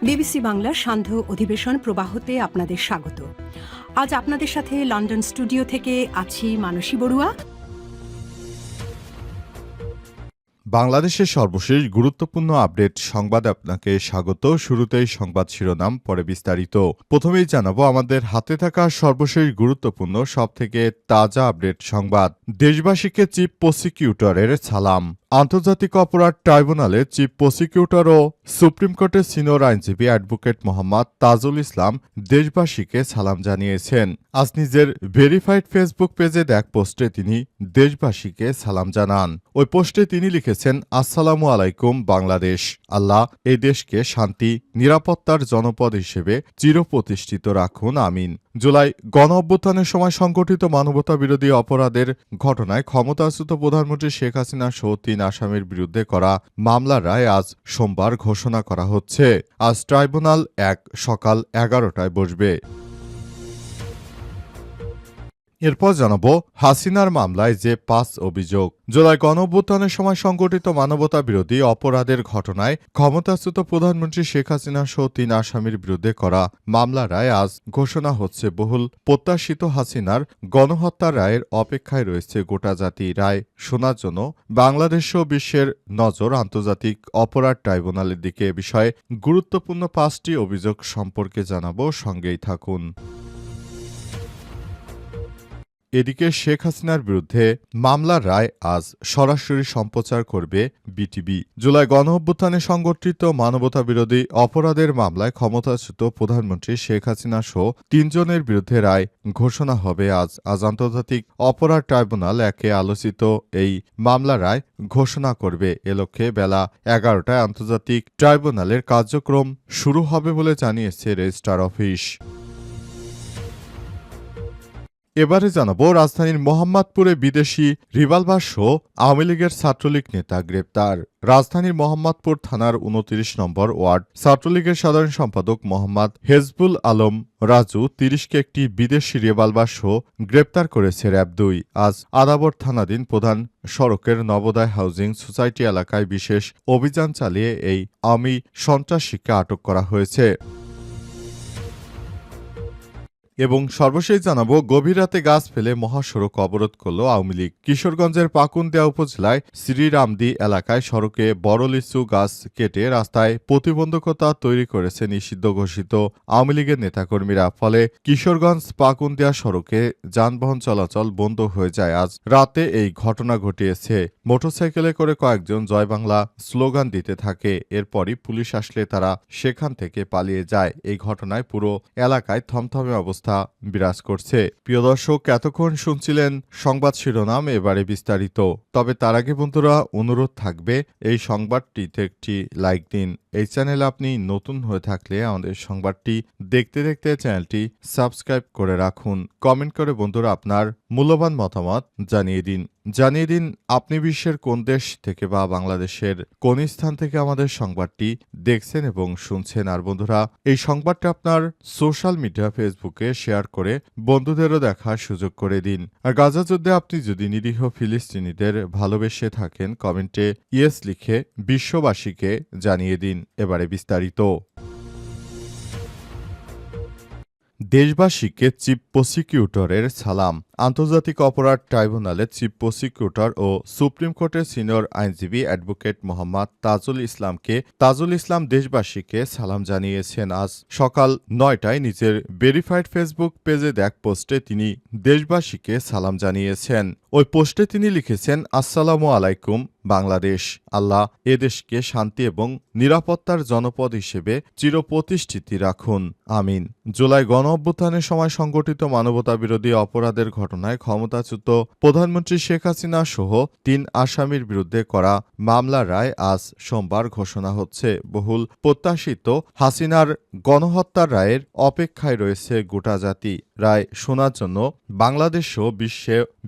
BBC বাংলার সান্ধ্য অধিবেশন প্রবাহতে আপনাদের স্বাগত। আজ আপনাদের সাথে লন্ডন স্টুডিও থেকে আছি মানসী বড়ুয়া। বাংলাদেশের সর্বশেষ গুরুত্বপূর্ণ আপডেট সংবাদে আপনাকে স্বাগত। শুরুতেই সংবাদ শিরোনাম, পরে বিস্তারিত। প্রথমেই জানাবো আমাদের হাতে থাকা সর্বশেষ গুরুত্বপূর্ণ সবথেকে তাজা আপডেট সংবাদ। দেশবাসীকে চিফ প্রসিকিউটরের সালাম। আন্তর্জাতিক অপরাধ ট্রাইব্যুনালে চিফ প্রসিকিউটর ও সুপ্রিম কোর্টের সিনিয়র আইনজীবী অ্যাডভোকেট মোহাম্মদ তাজুল ইসলাম দেশবাসীকে সালাম জানিয়েছেন। আজ নিজের ভেরিফাইড ফেসবুক পেজে এক পোস্টে তিনি দেশবাসীকে সালাম জানান। ওই পোস্টে তিনি লিখেছেন, আসসালামু আলাইকুম বাংলাদেশ। আল্লাহ এই দেশকে শান্তি নিরাপত্তার জনপদ হিসেবে চিরপ্রতিষ্ঠিত রাখুন, আমিন। জুলাই গণ অভ্যুত্থানের সময় সংগঠিত মানবতা বিরোধী অপরাধের ঘটনায় ক্ষমতাচ্যুত প্রধানমন্ত্রী শেখ হাসিনা সহ ৩ আসামির বিরুদ্ধে করা মামলার রায় আজ সোমবার ঘোষণা করা হচ্ছে। আজ ট্রাইব্যুনাল সকাল ১১টায় বসবে। এরপর জানাবো হাসিনার মামলায় যে ৫ অভিযোগ। জুলাই গণঅভ্যুত্থানের সময় সংগঠিত মানবতা বিরোধী অপরাধের ঘটনায় ক্ষমতাচ্যুত প্রধানমন্ত্রী শেখ হাসিনা সহ ৩ আসামির বিরুদ্ধে করা মামলার রায় আজ ঘোষণা হচ্ছে। বহুল প্রত্যাশিত হাসিনার গণহত্যার রায়ের অপেক্ষায় রয়েছে গোটা জাতি। রায় শোনার জন্য বাংলাদেশ সহ বিশ্বের নজর আন্তর্জাতিক অপরাধ ট্রাইব্যুনালের দিকে। এ বিষয়ে গুরুত্বপূর্ণ ৫টি অভিযোগ সম্পর্কে জানাবো, সঙ্গেই থাকুন। এদিকে শেখ হাসিনার বিরুদ্ধে মামলার রায় আজ সরাসরি সম্প্রচার করবে বিটিভি। জুলাই গণঅভ্যুত্থানে সংগঠিত মানবতা বিরোধী অপরাধের মামলায় ক্ষমতাচ্যুত প্রধানমন্ত্রী শেখ হাসিনা সহ ৩ জনের বিরুদ্ধে রায় ঘোষণা হবে আজ। আন্তর্জাতিক অপরাধ ট্রাইব্যুনাল আলোচিত এই মামলার রায় ঘোষণা করবে। এ লক্ষ্যে বেলা ১১টায় আন্তর্জাতিক ট্রাইব্যুনালের কার্যক্রম শুরু হবে বলে জানিয়েছে রেজিস্ট্রার অফিস। এবারে জানাবো রাজধানীর মোহাম্মদপুরে বিদেশি রিভলভার সহ আওয়ামী লীগের ছাত্রলীগ নেতা গ্রেপ্তার। রাজধানীর মোহাম্মদপুর থানার ২৯ নম্বর ওয়ার্ড ছাত্রলীগের সাধারণ সম্পাদক মোহাম্মদ হেজবুল আলম রাজু ৩০কে একটি বিদেশি রিভলভার সহ গ্রেপ্তার করেছে র্যাব-২। আজ আদাবর থানাধীন প্রধান সড়কের নবোদয় হাউজিং সোসাইটি এলাকায় বিশেষ অভিযান চালিয়ে এই আওয়ামী সন্ত্রাসীকে আটক করা হয়েছে। এবং সর্বশেষ জানাবো গভীর রাতে গাছ ফেলে মহাসড়ক অবরোধ করল আওয়ামী লীগ। কিশোরগঞ্জের পাকুন্দিয়া উপজেলায় শ্রীরামদি এলাকায় সড়কে বড় লিচু গাছ কেটে রাস্তায় প্রতিবন্ধকতা তৈরি করেছে নিষিদ্ধ ঘোষিত আওয়ামী লীগের নেতাকর্মীরা। ফলে কিশোরগঞ্জ পাকুন্দিয়া সড়কে যানবাহন চলাচল বন্ধ হয়ে যায়। আজ রাতে এই ঘটনা ঘটিয়েছে। মোটরসাইকেলে করে কয়েকজন জয় বাংলা স্লোগান দিতে থাকে। এরপরই পুলিশ আসলে তারা সেখান থেকে পালিয়ে যায়। এই ঘটনায় পুরো এলাকায় থমথমে অবস্থা বিরাজ করছে। প্রিয় দর্শক, এতক্ষণ শুনছিলেন সংবাদ শিরোনাম, এবারে বিস্তারিত। তবে তার আগে বন্ধুরা অনুরোধ থাকবে এই সংবাদটিতে একটি লাইক দিন। এই চ্যানেলে আপনি নতুন হয়ে থাকলে আমাদের সংবাদটি দেখতে দেখতে চ্যানেলটি সাবস্ক্রাইব করে রাখুন। কমেন্ট করে বন্ধুরা আপনার মূল্যবান মতামত জানিয়ে দিন আপনি বিশ্বের কোন দেশ থেকে বা বাংলাদেশের কোন স্থান থেকে আমাদের সংবাদটি দেখছেন এবং শুনছেন। আর বন্ধুরা এই সংবাদটা আপনার সোশ্যাল মিডিয়া ফেসবুকে শেয়ার করে বন্ধুদেরও দেখার সুযোগ করে দিন। আর গাজা যুদ্ধে আপনি যদি নিরীহ ফিলিস্তিনিদের ভালোবেসে থাকেন কমেন্টে ইয়েস লিখে বিশ্ববাসীকে জানিয়ে দিন। এবারে বিস্তারিত। দেশবাসীকে চিফ প্রসিকিউটরের সালাম। আন্তর্জাতিক অপরাধ ট্রাইব্যুনালের চিফ প্রসিকিউটর ও সুপ্রিম কোর্টের সিনিয়র আইনজীবী অ্যাডভোকেট মোহাম্মদ তাজুল ইসলাম দেশবাসীকে সালাম জানিয়েছেন। আজ সকাল ৯টায় নিজের ভেরিফাইড ফেসবুক পেজে এক পোস্টে তিনি দেশবাসীকে সালাম জানিয়েছেন। ওই পোস্টে তিনি লিখেছেন, আসসালামু আলাইকুম বাংলাদেশ। আল্লাহ এ দেশকে শান্তি এবং নিরাপত্তার জনপদ হিসেবে চিরপ্রতিষ্ঠিত রাখুন, আমিন। জুলাই গণ অভ্যুত্থানের সময় সংগঠিত মানবতা বিরোধী অপরাধের ঘটনায় ক্ষমতাচ্যুত প্রধানমন্ত্রী শেখ হাসিনা সহ ৩ আসামির বিরুদ্ধে করা মামলার রায় আজ সোমবার ঘোষণা হচ্ছে। বহুল প্রত্যাশিত হাসিনার গণহত্যার রায়ের অপেক্ষায় রয়েছে গোটা জাতি। রায় শোনার জন্য বাংলাদেশও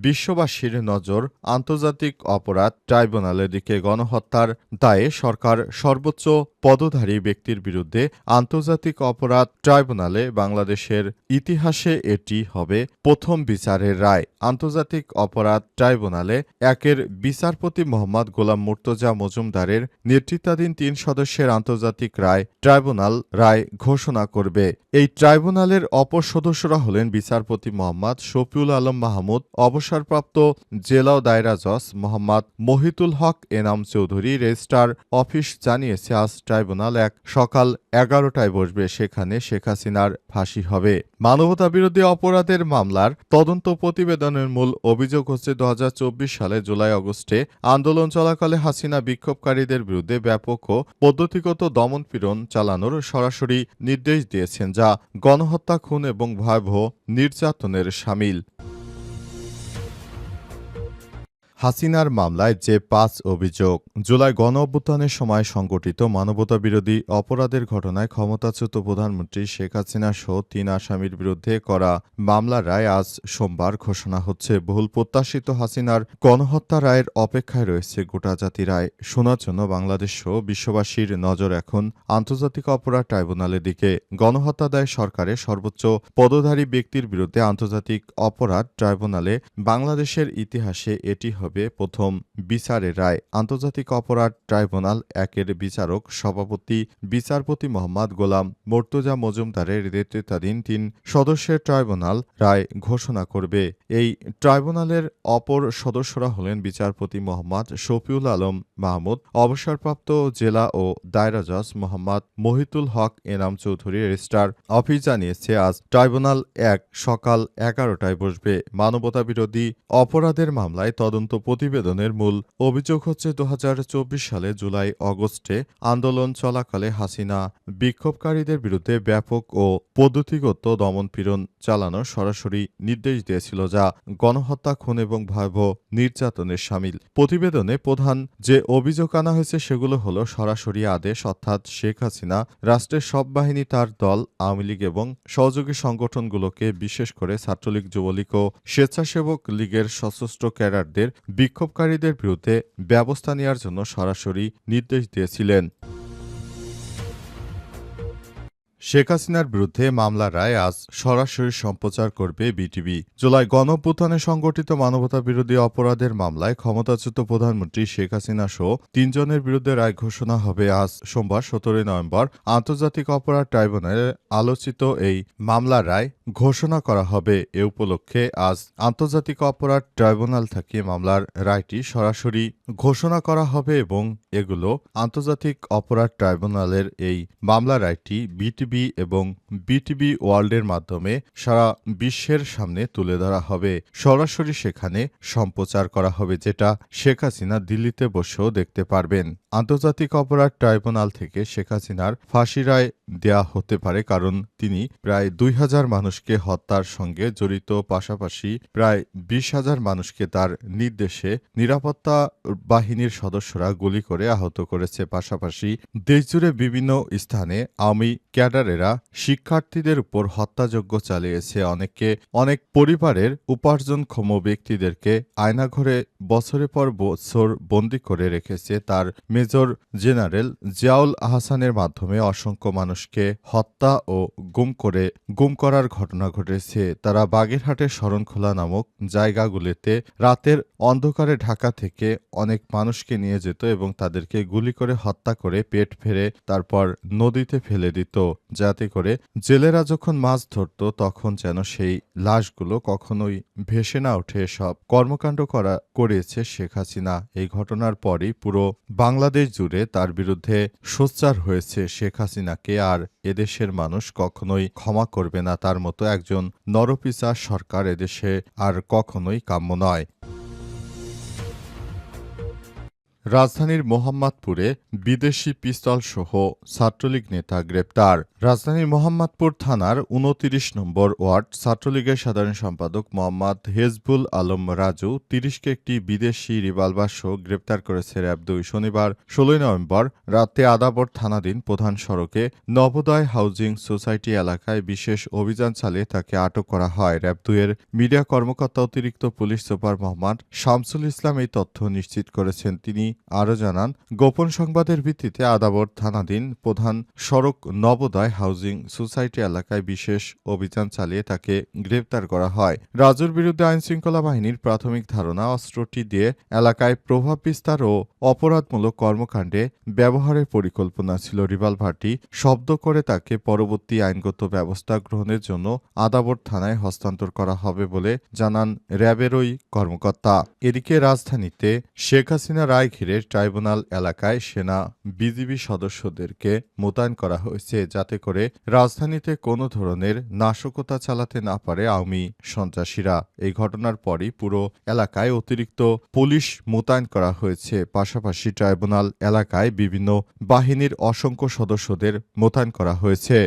বিশ্ববাসীর নজর আন্তর্জাতিক অপরাধ ট্রাইব্যুনালের দিকে। গণহত্যার দায়ে সরকার সর্বোচ্চ পদধারী ব্যক্তির বিরুদ্ধে আন্তর্জাতিক অপরাধ ট্রাইব্যুনালে বাংলাদেশের ইতিহাসে এটি হবে প্রথম বিচারের রায়। আন্তর্জাতিক অপরাধ ট্রাইব্যুনালে একের বিচারপতি মোহাম্মদ গোলাম মুর্তজা মজুমদারের নেতৃত্বাধীন ৩ সদস্যের আন্তর্জাতিক ট্রাইব্যুনাল রায় ঘোষণা করবে। এই ট্রাইব্যুনালের অপর সদস্যরা হলেন বিচারপতি মোহাম্মদ শফিউল আলম মাহমুদ, অবসরপ্রাপ্ত জেলা ও দায়রা জজ মোহাম্মদ মহিতুল হক এনাম চৌধুরী। রেজিস্ট্রার অফিস জানিয়েছে, আজ ট্রাইব্যুনাল সকাল ১১টায় বসবে। সেখানে শেখ হাসিনার ফাঁসি হবে। মানবতাবিরোধী অপরাধের মামলার তদন্ত প্রতিবেদনের মূল অভিযোগ হচ্ছে ২০২৪ সালে জুলাই-আগস্টে আন্দোলন চলাকালে হাসিনা বিক্ষোভকারীদের বিরুদ্ধে ব্যাপক ও পদ্ধতিগত দমন-পীড়ন চালানোর সরাসরি নির্দেশ দিয়েছেন, যা গণহত্যা, খুন এবং ভয়াবহ নির্যাতনের শামিল। হাসিনার মামলায় যে ৫ অভিযোগ। জুলাই গণঅভ্যুত্থানের সময় সংগঠিত মানবতাবিরোধী অপরাধের ঘটনায় ক্ষমতাচ্যুত প্রধানমন্ত্রী শেখ হাসিনা সহ ৩ আসামির বিরুদ্ধে করা মামলার রায় আজ সোমবার ঘোষণা হচ্ছে। বহুল প্রত্যাশিত হাসিনার গণহত্যা রায়ের অপেক্ষায় রয়েছে গোটা জাতি। রায় শোনার জন্য বাংলাদেশ সহ বিশ্ববাসীর নজর এখন আন্তর্জাতিক অপরাধ ট্রাইব্যুনালের দিকে। গণহত্যা দায়ে সরকারের সর্বোচ্চ পদধারী ব্যক্তির বিরুদ্ধে আন্তর্জাতিক অপরাধ ট্রাইব্যুনালে বাংলাদেশের ইতিহাসে এটি হবে প্রথম বিচারের রায়। আন্তর্জাতিক অপরাধ ট্রাইব্যুনাল একের বিচারক সভাপতি বিচারপতি মোহাম্মদ গোলাম মুর্তজা মজুমদারের নেতৃত্বাধীন ৩ সদস্যের ট্রাইব্যুনাল রায় ঘোষণা করবে। এই ট্রাইব্যুনালের অপর সদস্যরা হলেন বিচারপতি মোহাম্মদ শফিউল আলম মাহমুদ, অবসরপ্রাপ্ত জেলা ও দায়রা জজ মোহাম্মদ মহিতুল হক এনাম চৌধুরী। রেজিস্ট্রার অফিস জানিয়েছে, আজ ট্রাইব্যুনাল সকাল ১১টায় বসবে। মানবতাবিরোধী অপরাধের মামলায় তদন্ত প্রতিবেদনের মূল অভিযোগ হচ্ছে ২০২৪ সালে জুলাই-আগস্টে আন্দোলন চলাকালে হাসিনা বিক্ষোভকারীদের বিরুদ্ধে ব্যাপক ও পদ্ধতিগত দমন-পীড়ন চালানোর সরাসরি নির্দেশ দিয়েছিল, যা গণহত্যা, খুন এবং ভয়াবহ নির্যাতনের শামিল। প্রতিবেদনে প্রধান যে অভিযোগ আনা হয়েছে সেগুলো হলো সরাসরি আদেশ, অর্থাৎ শেখ হাসিনা রাষ্ট্রের সব বাহিনী, তার দল, আওয়ামী লীগ এবং সহযোগী সংগঠনগুলোকে, বিশেষ করে ছাত্রলীগ, যুবলীগ ও স্বেচ্ছাসেবক লীগের সশস্ত্র ক্যাডারদের বিক্ষোভকারীদের বিরুদ্ধে ব্যবস্থা নেওয়ার জন্য সরাসরি নির্দেশ দিয়েছিলেন। শেখ হাসিনার বিরুদ্ধে মামলার রায় আজ সরাসরি সম্প্রচার করবে বিটিভি। জুলাই গণঅভ্যুত্থানে সংগঠিত মানবতাবিরোধী অপরাধের মামলায় ক্ষমতাচ্যুত প্রধানমন্ত্রী শেখ হাসিনা সহ ৩ জনের বিরুদ্ধে রায় ঘোষণা হবে আজ সোমবার ১৭ নভেম্বর। আন্তর্জাতিক অপরাধ ট্রাইব্যুনালে আলোচিত এই মামলার রায় ঘোষণা করা হবে। এ উপলক্ষে আজ আন্তর্জাতিক অপরাধ ট্রাইব্যুনাল থেকে মামলার রায়টি সরাসরি ঘোষণা করা হবে এবং এগুলো আন্তর্জাতিক অপরাধ ট্রাইব্যুনালের এই মামলার রায়টি বিটিভি এবং বিটিভি ওয়ার্ল্ডের মাধ্যমে সারা বিশ্বের সামনে তুলে ধরা হবে। সরাসরি সেখানে সম্প্রচার করা হবে, যেটা শেখ হাসিনা দিল্লিতে বসেও দেখতে পারবেন। আন্তর্জাতিক অপরাধ ট্রাইব্যুনাল থেকে শেখ হাসিনার ফাঁসি রায় দেয়া হতে পারে, কারণ তিনি প্রায় ২,০০০ মানুষকে হত্যার সঙ্গে জড়িত, পাশাপাশি প্রায় ২০,০০০ মানুষকে তার নির্দেশে নিরাপত্তা বাহিনীর সদস্যরা গুলি করে আহত করেছে। পাশাপাশি দেশজুড়ে বিভিন্ন স্থানে আওয়ামী ক্যাডারেরা শিক্ষার্থীদের উপর হত্যাযজ্ঞ চালিয়েছে। অনেক পরিবারের উপার্জনক্ষম ব্যক্তিদেরকে আয়নাঘরে বছরের পর বছর বন্দী করে রেখেছে। তার মেজর জেনারেল জিয়াউল আহসানের মাধ্যমে অসংখ্য মানুষকে হত্যা ও গুম করার ঘটনা ঘটেছে। তারা বাগেরহাটের শরণখোলা নামক জায়গাগুলিতে রাতের অন্ধকারে ঢাকা থেকে অনেক মানুষকে নিয়ে যেত এবং তাদেরকে গুলি করে হত্যা করে পেট ফেরে তারপর নদীতে ফেলে দিত, যাতে করে জেলেরা যখন মাছ ধরত তখন যেন সেই লাশগুলো কখনোই ভেসে না ওঠে। সব কর্মকাণ্ড করেছে শেখ হাসিনা। এই ঘটনার পরই পুরো বাংলাদেশ জুড়ে তার বিরুদ্ধে সোচ্চার হয়েছে শেখ হাসিনাকে, আর এদেশের মানুষ কখনোই ক্ষমা করবে না। তার মতো একজন নরপিশাচ সরকার এদেশে আর কখনোই কাম্য নয়। রাজধানীর মোহাম্মদপুরে বিদেশি পিস্তল সহ ছাত্রলীগ নেতা গ্রেপ্তার। রাজধানীর মোহাম্মদপুর থানার ২৯ নম্বর ওয়ার্ড ছাত্রলীগের সাধারণ সম্পাদক মোহাম্মদ হেজবুল আলম রাজু ৩০কে একটি বিদেশি রিভলভার সহ গ্রেপ্তার করেছে র্যাব ২। শনিবার ১৬ নভেম্বর রাতে আদাবর থানাধীন প্রধান সড়কে নবোদয় হাউজিং সোসাইটি এলাকায় বিশেষ অভিযান চালিয়ে তাকে আটক করা হয়। র্যাব ২ এর মিডিয়া কর্মকর্তা অতিরিক্ত পুলিশ সুপার মোহাম্মদ শামসুল ইসলাম এই তথ্য নিশ্চিত করেছেন। তিনি আরও জানান, গোপন সংবাদের ভিত্তিতে আদাবর থানাধীন প্রধান সড়ক নবোদয় হাউজিং সোসাইটি এলাকায় বিশেষ অভিযান চালিয়ে তাকে গ্রেপ্তার করা হয়। রাজুর বিরুদ্ধে আইনশৃঙ্খলা বাহিনীর প্রাথমিক ধারণা অস্ত্রটি দিয়ে এলাকায় প্রভাব বিস্তার ও অপরাধমূলক কর্মকাণ্ডে ব্যবহারের পরিকল্পনা ছিল। রিভলভারটি শব্দ করে তাকে পরবর্তী আইনগত ব্যবস্থা গ্রহণের জন্য আদাবর থানায় হস্তান্তর করা হবে বলে জানান র্যাবের ওই কর্মকর্তা। এদিকে রাজধানীতে শেখ হাসিনা রায় ঘিরে ট্রাইব্যুনাল এলাকায় সেনা বিজিবি সদস্যদেরকে মোতায়েন করা হয়েছে, যাতে করে রাজধানীতে কোনো ধরনের নাশকতা চালাতে না পারে আওয়ামী সন্ত্রাসীরা। এই ঘটনার পরই পুরো এলাকায় অতিরিক্ত পুলিশ মোতায়েন করা হয়েছে। পাশাপাশি ট্রাইব্যুনাল এলাকায় বিভিন্ন বাহিনীর অসংখ্য সদস্যদের মোতায়েন করা হয়েছে।